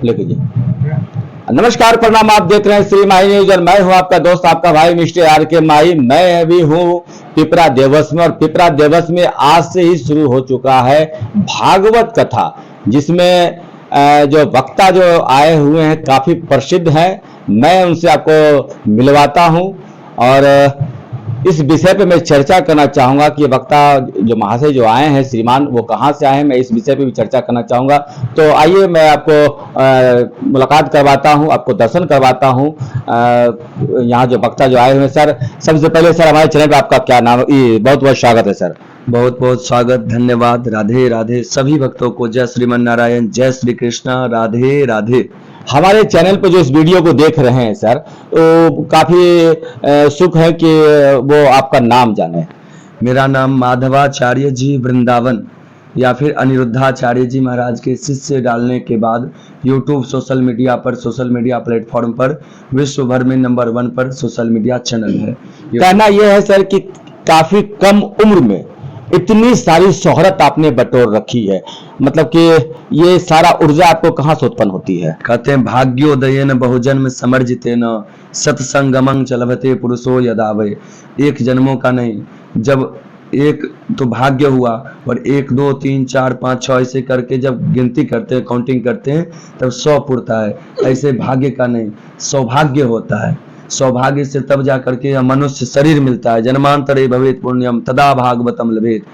लेके जाइए। नमस्कार, प्रणाम, आप देख रहे हैं श्री माही न्यूज और मैं हूं आपका दोस्त, आपका भाई मिस्टर आर के माही। मैं अभी हूं पिपरा देवस में और पिपरा देवस में आज से ही शुरू हो चुका है भागवत कथा, जिसमें जो वक्ता जो आए हुए हैं काफी प्रसिद्ध हैं। मैं उनसे आपको मिलवाता हूं और इस विषय पे मैं चर्चा करना चाहूंगा कि वक्ता जो महाशय जो आए हैं श्रीमान, वो कहाँ से आए हैं, मैं इस विषय पे भी चर्चा करना चाहूंगा। तो आइए मैं आपको मुलाकात करवाता हूं, आपको दर्शन करवाता हूं। यहाँ जो वक्ता जो आए हुए हैं सर, सबसे पहले सर हमारे चैनल पे आपका क्या नाम, बहुत बहुत स्वागत है सर। बहुत बहुत स्वागत, धन्यवाद। राधे राधे सभी भक्तों को। जय श्रीमन नारायण, जय श्री कृष्णा, राधे राधे। हमारे चैनल पर जो इस वीडियो को देख रहे हैं सर, तो काफी सुख है कि वो आपका नाम जाने। मेरा नाम माधवाचार्य जी वृंदावन या फिर अनिरुद्धाचार्य जी महाराज के शिष्य डालने के बाद यूट्यूब सोशल मीडिया प्लेटफॉर्म पर विश्व भर में नंबर 1 पर सोशल मीडिया चैनल है। कहना यह है सर कि काफी कम उम्र में इतनी सारी शोहरत आपने बटोर रखी है, मतलब कि ये सारा ऊर्जा आपको कहाँ से उत्पन्न होती है? कहते हैं भाग्योदयेन बहुजन्म समर्जितेन सत्संगमं च लभते पुरुषो यदावय। एक जन्मों का नहीं, जब एक तो भाग्य हुआ और 1 2 3 4 5 6 ऐसे करके जब गिनती करते हैं, काउंटिंग करते हैं, तब 100 पुरता है। ऐसे भाग्य का नहीं, सौभाग्य होता है। सौभाग्य से तब जा करके मनुष्य शरीर मिलता है। जन्मांतरे भवेत पुण्यम तदा भागवतम लभेत।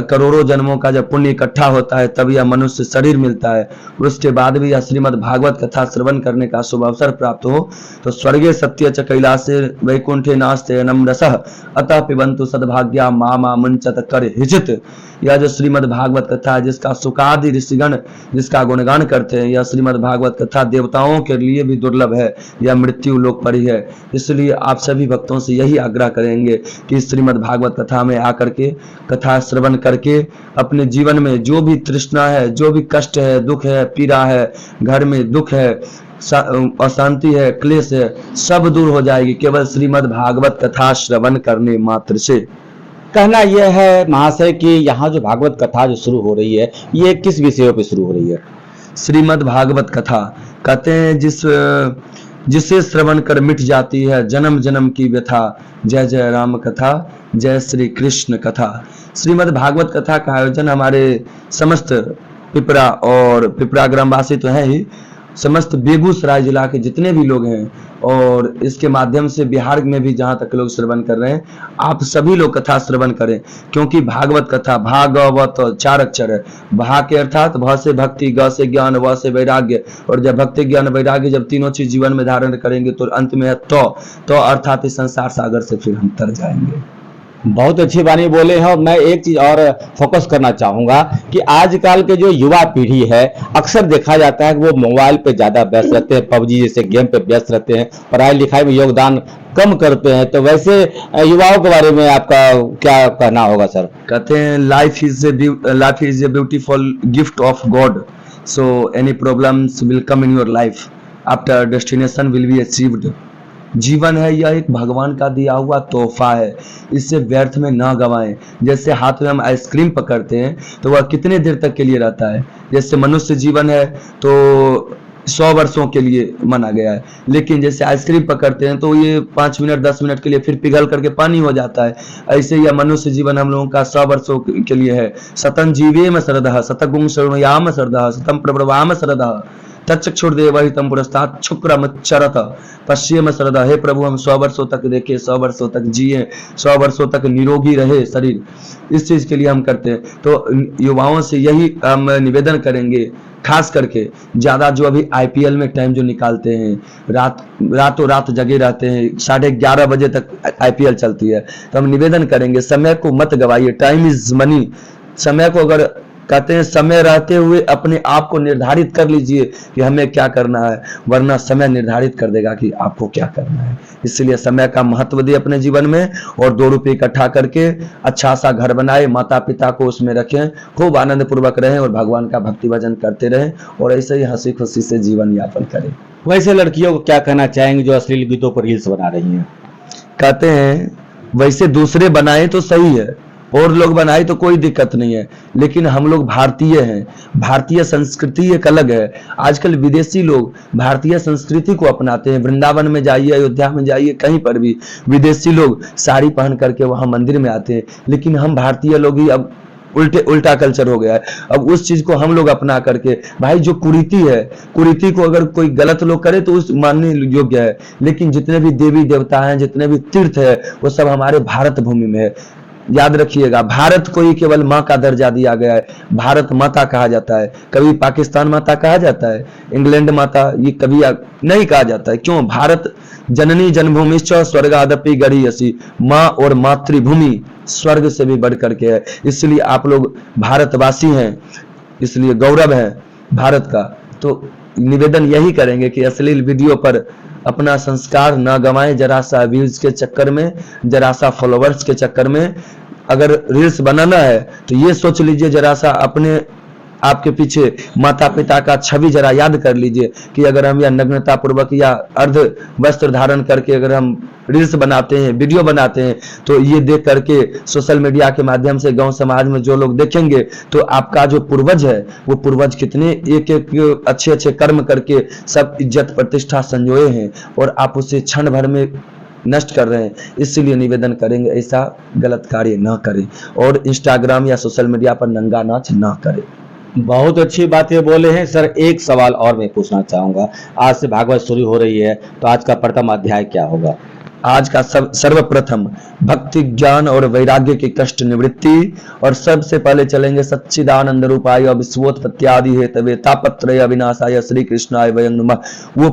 करोड़ों जन्मों का जब पुण्य इकट्ठा होता है तब यह मनुष्य शरीर मिलता है। उसके बाद भी यह श्रीमद् भागवत कथा श्रवण करने का शुभ अवसर प्राप्त हो तो स्वर्गे सत्य च कैलासे वैकुंठे नास्ते नम रसः अतः पिबंतु सद्भाग्या मामा मुंचत कर हिजित। यह जो श्रीमद् भागवत कथा है, जिसका सुकादि ऋषिगण जिसका गुणगान करते हैं, यह श्रीमद् भागवत कथा देवताओं के लिए भी दुर्लभ है, यह मृत्यु लोक पर ही है। इसलिए आप सभी भक्तों से यही आग्रह करेंगे कि श्रीमद् भागवत कथा में आकर के कथा श्रवण करके अपने जीवन में जो भी तृष्णा है, जो भी कष्ट है, दुख है, पीड़ा है, घर में दुख है, अशांति है, क्लेश है, सब दूर हो जाएगी केवल श्रीमद् भागवत कथा श्रवण करने मात्र से। कहना यह है महाशय कि यहाँ जो भागवत कथा जो शुरू हो रही है, ये किस विषयों पे शुरू हो रही है? श्रीमद् भागवत कथा कहते हैं जिसे श्रवण कर मिट जाती है जन्म जन्म की व्यथा। जय जय राम कथा, जय श्री कृष्ण कथा। श्रीमद् भागवत कथा का आयोजन हमारे समस्त पिपरा और पिपरा ग्रामवासी तो है ही, समस्त बेगूसराय जिला के जितने भी लोग हैं और इसके माध्यम से बिहार में भी जहां तक लोग श्रवण कर रहे हैं, आप सभी लोग कथा श्रवण करें। क्योंकि भागवत कथा भागवत 4 अक्षर है। भा के अर्थात भ से भक्ति, ग से ज्ञान, व से वैराग्य, और जब भक्ति ज्ञान वैराग्य जब तीनों चीज जीवन में धारण करेंगे तो अंत में है तो अर्थात इस संसार सागर से फिर हम तर जाएंगे। बहुत अच्छी बानी बोले हैं। और मैं एक चीज और फोकस करना चाहूंगा कि आजकल के जो युवा पीढ़ी है, अक्सर देखा जाता है कि वो मोबाइल पे ज्यादा व्यस्त रहते हैं, पबजी जैसे गेम पे व्यस्त रहते हैं, पढ़ाई लिखाई में योगदान कम करते हैं। तो वैसे युवाओं के बारे में आपका क्या कहना होगा सर? कहते हैं life is a beautiful gift of God, so any problems will come in your life after destination will be achieved. जीवन है यह एक भगवान का दिया हुआ तोहफा है, इससे व्यर्थ में ना गवाएं। जैसे हाथ में हम आइसक्रीम पकड़ते हैं तो वह कितने देर तक के लिए रहता है। जैसे मनुष्य जीवन है तो 100 वर्षों के लिए माना गया है, लेकिन जैसे आइसक्रीम पकड़ते हैं तो ये 5 मिनट 10 मिनट के लिए फिर पिघल करके पानी हो जाता है। ऐसे यह मनुष्य जीवन हम लोगों का 100 वर्षों के लिए है। शतं जीवेम शरदः शतगुं शृणुयाम शरदः शतं प्रब्रवाम शरदः तच्चक्षुर्देवहितं पुरस्तात् शुक्रमच्चरत पश्येम शरदः। हे प्रभु, हम 100 वर्षों तक देखें, 100 वर्षों तक जिए, 100 वर्षों तक निरोगी रहे शरीर, इस चीज के लिए हम करते हैं। तो युवाओं से यही हम निवेदन करेंगे, खास करके ज्यादा जो अभी आईपीएल में टाइम जो निकालते हैं, रातों रात जगे रहते हैं, 11:30 बजे तक आईपीएल चलती है, तो हम निवेदन करेंगे समय को मत गवाइए। Time is money. समय को अगर कहते हैं समय रहते हुए अपने आप को निर्धारित कर लीजिए कि हमें क्या करना है, वरना समय निर्धारित कर देगा कि आपको क्या करना है। इसलिए समय का महत्व दे अपने जीवन में और 2 रुपये इकट्ठा करके अच्छा सा घर बनाए, माता पिता को उसमें रखें, खूब आनंद पूर्वक रहें और भगवान का भक्ति भजन करते रहें और ऐसे ही हंसी खुशी से जीवन यापन करें। वैसे लड़कियों को क्या कहना चाहेंगे जो अश्लील गीतों पर रील्स बना रही हैं? कहते हैं वैसे दूसरे बनाए तो सही है और लोग बनाए तो कोई दिक्कत नहीं है, लेकिन हम लोग भारतीय हैं, भारतीय संस्कृति एक अलग है। आजकल विदेशी लोग भारतीय संस्कृति को अपनाते हैं। वृंदावन में जाइए, अयोध्या में जाइए, कहीं पर भी विदेशी लोग साड़ी पहन करके वहां मंदिर में आते हैं, लेकिन हम भारतीय लोग ही अब उल्टा कल्चर हो गया है। अब उस चीज को हम लोग अपना करके, भाई जो कुरीति है, कुरीति को अगर कोई गलत लोग करे तो उस मानने योग्य है, लेकिन जितने भी देवी देवता हैं, जितने भी तीर्थ है, वो सब हमारे भारत भूमि में है। याद रखिएगा, भारत को ही केवल माँ का दर्जा दिया गया है, भारत माता कहा जाता है। कभी पाकिस्तान माता कहा जाता है, इंग्लैंड माता, ये कभी नहीं कहा जाता है। क्यों? भारत जननी जन्मभूमिश्च स्वर्गादपि गरीयसी, माँ और मातृभूमि स्वर्ग से भी बढ़ करके है। इसलिए आप लोग भारतवासी हैं, इसलिए गौरव है भारत का। तो निवेदन यही करेंगे कि अश्लील वीडियो पर अपना संस्कार ना गंवाएं, जरा सा व्यूज के चक्कर में, जरा सा फॉलोवर्स के चक्कर में। अगर रील्स बनाना है तो ये सोच लीजिए, जरा सा अपने आपके पीछे माता पिता का छवि जरा याद कर लीजिए कि अगर हम या नग्नता पूर्वक या अर्ध वस्त्र धारण करके अगर हम रील्स बनाते हैं, वीडियो बनाते हैं, तो ये देख करके सोशल मीडिया के माध्यम से गांव समाज में जो लोग देखेंगे तो आपका जो पूर्वज है, वो पूर्वज कितने एक एक अच्छे अच्छे कर्म करके सब इज्जत प्रतिष्ठा संजोए हैं, और आप उसे क्षण भर में नष्ट कर रहे हैं। इसलिए निवेदन करेंगे ऐसा गलत कार्य ना करें, और इंस्टाग्राम या सोशल मीडिया पर नंगा नाच ना करें। बहुत अच्छी बातें बोले हैं सर। एक सवाल और मैं पूछना चाहूंगा, आज से भागवत शुरू हो रही है, तो आज का प्रथम अध्याय क्या होगा? आज का सर्वप्रथम भक्ति, ज्ञान और वैराग्य की कष्ट निवृत्ति, और सबसे पहले चलेंगे सच्चिदानंद रूपाय विश्वोत्पत्त्यादि हेतवे तापत्रय विनाशाय श्री कृष्णाय वयं नमः। वो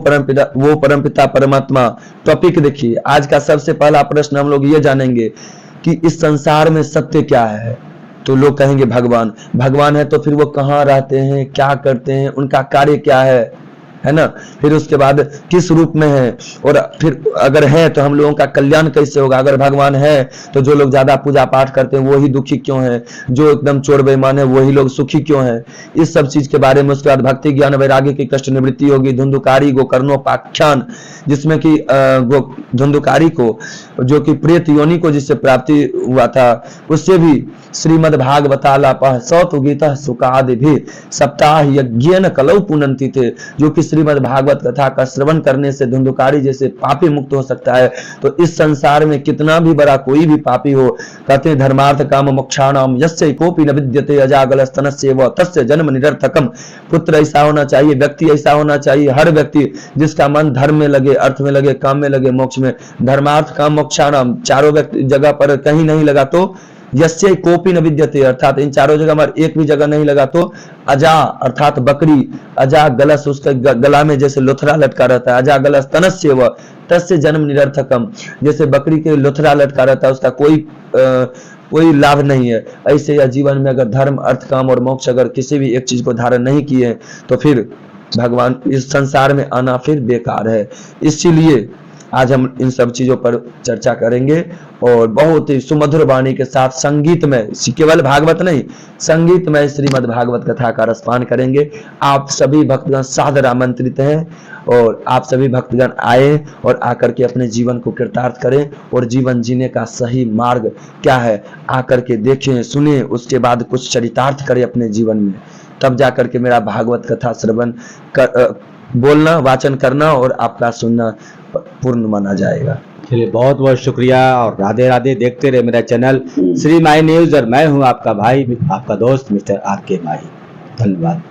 परमपिता परमात्मा टॉपिक देखिए। आज का सबसे पहला प्रश्न हम लोग ये जानेंगे कि इस संसार में सत्य क्या है। तो लोग कहेंगे भगवान, भगवान है तो फिर वो कहाँ रहते हैं, क्या करते हैं, उनका कार्य क्या है ना। फिर उसके बाद किस रूप में है, और फिर अगर है तो हम लोगों का कल्याण कैसे होगा। अगर भगवान है तो जो लोग ज्यादा पूजा पाठ करते हैं वही दुखी क्यों है, जो एकदम चोर बेईमान है वही लोग सुखी क्यों है। इस सब चीज के बारे में उसके बाद भक्ति, ज्ञान, वैराग्य की कष्ट निवृत्ति होगी। धुंधुकारी गोकर्णोपाख्यान, जिसमें कि धुंधुकारी को जो कि प्रेत योनि को जिससे प्राप्ति हुआ था, उससे भी श्रीमद् भागवतालापः सौत गीता सुकादि भी सप्ताह यज्ञेन कलौ पुनन्ति थे, जो कि श्रीमद् भागवत कथा का श्रवण करने से धुंधुकारी जैसे पापी मुक्त हो सकता है। तो इस संसार में कितना भी बड़ा कोई भी पापी हो, कहते हैं धर्मार्थ काम मोक्षाणाम यस्य कोपि न विद्यते अजागलस्तनस्य व तस्य जन्म निरर्थकम। पुत्र ऐसा होना चाहिए, व्यक्ति ऐसा होना चाहिए, हर व्यक्ति जिसका मन धर्म में लगे, अर्थ में लगे, काम में लगे, मोक्ष में। धर्मार्थ काम मोक्षाणाम चारों जगह पर कहीं नहीं लगा तो यस्य कोपि न विद्यते, अर्थात इन चारों जगह में एक भी जगह नहीं लगा तो अजा अर्थात बकरी, अजा गलस उसका गला में जैसे लोथरा लटका रहता है, अजा गलस तनस्य व तस्य जन्म निरर्थकम, जैसे बकरी के लोथरा लटका रहता है उसका कोई लाभ नहीं है। ऐसे या जीवन में अगर धर्म, अर्थ, काम और मोक्ष अगर किसी भी एक चीज को धारण नहीं किए तो फिर भगवान इस संसार में आना फिर बेकार है। इसीलिए आज हम इन सब चीजों पर चर्चा करेंगे, और बहुत ही सुमधुर वाणी के साथ संगीत में, केवल भागवत नहीं, संगीत में श्रीमद् भागवत कथा का रसपान करेंगे। आप सभी भक्तगण सादर आमंत्रित हैं, और आप सभी भक्तगण आए और आकर के अपने जीवन को कृतार्थ करें, और जीवन जीने का सही मार्ग क्या है आकर के देखें, सुने, उसके बाद कुछ चरितार्थ करें अपने जीवन में। तब जाकर के मेरा भागवत कथा श्रवण बोलना, वाचन करना और आपका सुनना पूर्ण माना जाएगा। चलिए, बहुत बहुत शुक्रिया और राधे राधे। देखते रहे मेरा चैनल श्री माई न्यूज, और मैं हूं आपका भाई, आपका दोस्त मिस्टर आर के माही। धन्यवाद।